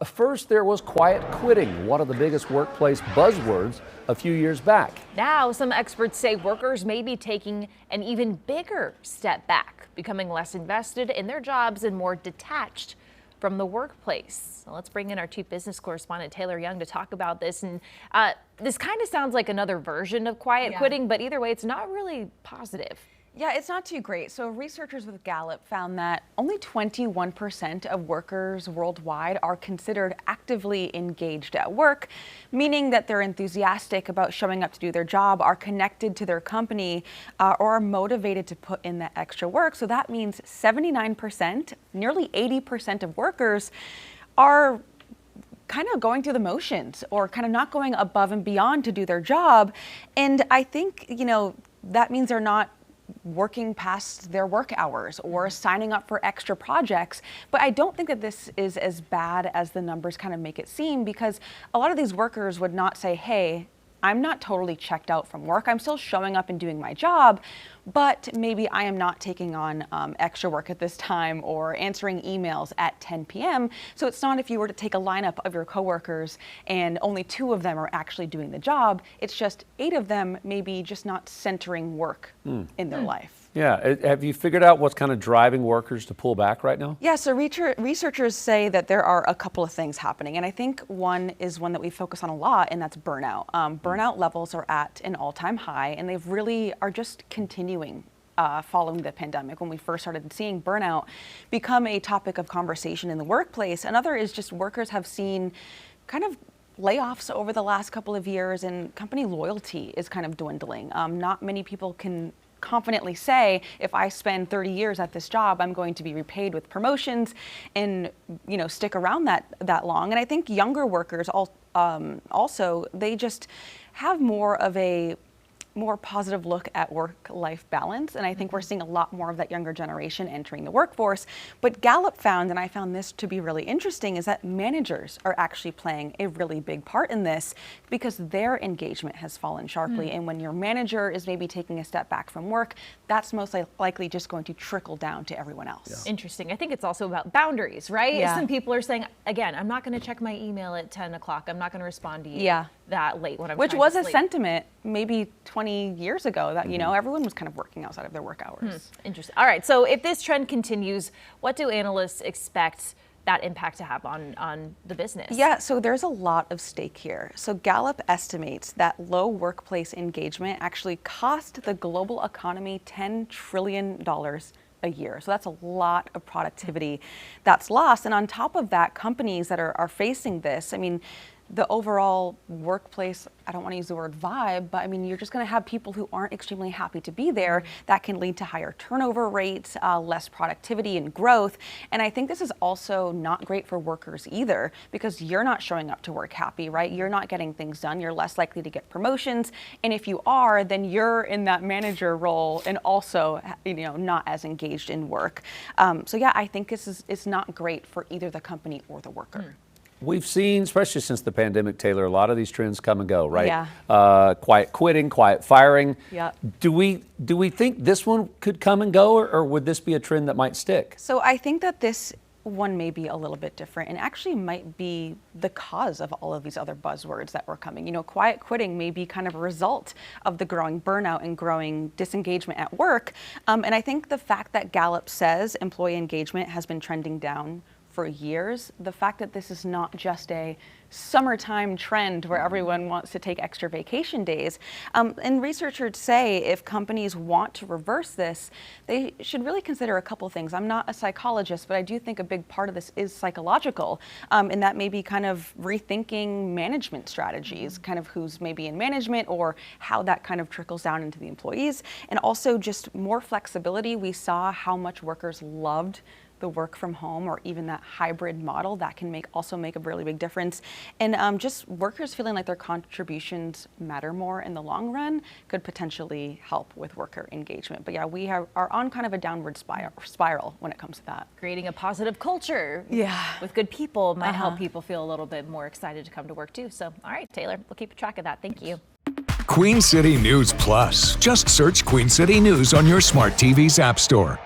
First, there was quiet quitting, one of the biggest workplace buzzwords a few years back. Now, some experts say workers may be taking an even bigger step back, becoming less invested in their jobs and more detached from the workplace. So let's bring in our chief business correspondent, Taylor Young, to talk about this. And this kind of sounds like another version of quiet quitting, but either way, it's not really positive. Yeah, it's not too great. So researchers with Gallup found that only 21% of workers worldwide are considered actively engaged at work, meaning that they're enthusiastic about showing up to do their job, are connected to their company, or are motivated to put in that extra work. So that means 79%, nearly 80% of workers are kind of going through the motions or kind of not going above and beyond to do their job. And I think, that means they're not working past their work hours or signing up for extra projects. But I don't think that this is as bad as the numbers kind of make it seem, because a lot of these workers would not say, hey, I'm not totally checked out from work. I'm still showing up and doing my job, but maybe I am not taking on extra work at this time or answering emails at 10 p.m. So it's not if you were to take a lineup of your coworkers and only 2 of them are actually doing the job. It's just 8 of them maybe just not centering work in their life. Yeah, have you figured out what's kind of driving workers to pull back right now? Yeah, so researchers say that there are a couple of things happening, and I think one is one that we focus on a lot, and that's burnout. Burnout levels are at an all-time high, and they really are just continuing following the pandemic, when we first started seeing burnout become a topic of conversation in the workplace. Another is just workers have seen kind of layoffs over the last couple of years, and company loyalty is kind of dwindling. Not many people can confidently say, if I spend 30 years at this job, I'm going to be repaid with promotions and stick around that long. And I think younger workers also, they just have more of a more positive look at work-life balance. And I think we're seeing a lot more of that younger generation entering the workforce. But Gallup found, and I found this to be really interesting, is that managers are actually playing a really big part in this, because their engagement has fallen sharply. And when your manager is maybe taking a step back from work, that's most likely just going to trickle down to everyone else. Yeah. Interesting. I think it's also about boundaries, right? Yeah. Some people are saying, again, I'm not going to check my email at 10 o'clock. I'm not going to respond to you that late when I'm Which trying was to a sleep. sentiment maybe 20 years ago that, everyone was kind of working outside of their work hours. Interesting. All right. So if this trend continues, what do analysts expect that impact to have on the business? Yeah, so there's a lot of stake here. So Gallup estimates that low workplace engagement actually cost the global economy $10 trillion a year. So that's a lot of productivity that's lost. And on top of that, companies that are facing this, the overall workplace, I don't want to use the word vibe, but you're just going to have people who aren't extremely happy to be there. That can lead to higher turnover rates, less productivity and growth. And I think this is also not great for workers either, because you're not showing up to work happy, right? You're not getting things done. You're less likely to get promotions. And if you are, then you're in that manager role and also, not as engaged in work. So yeah, I think it's not great for either the company or the worker. We've seen, especially since the pandemic, Taylor, a lot of these trends come and go, right? Yeah. Quiet quitting, quiet firing. Yeah. Do we think this one could come and go, or would this be a trend that might stick? So I think that this one may be a little bit different and actually might be the cause of all of these other buzzwords that were coming. Quiet quitting may be kind of a result of the growing burnout and growing disengagement at work. And I think the fact that Gallup says employee engagement has been trending down for years, the fact that this is not just a summertime trend where everyone wants to take extra vacation days. And researchers say if companies want to reverse this, they should really consider a couple things. I'm not a psychologist, but I do think a big part of this is psychological, and that may be kind of rethinking management strategies, kind of who's maybe in management or how that kind of trickles down into the employees, and also just more flexibility. We saw how much workers loved the work from home or even that hybrid model. That can also make a really big difference. And just workers feeling like their contributions matter more in the long run could potentially help with worker engagement. But yeah, we are on kind of a downward spiral when it comes to that. Creating a positive culture with good people might help people feel a little bit more excited to come to work too. So, all right, Taylor, we'll keep track of that. Thank you. Queen City News Plus. Just search Queen City News on your smart TV's app store.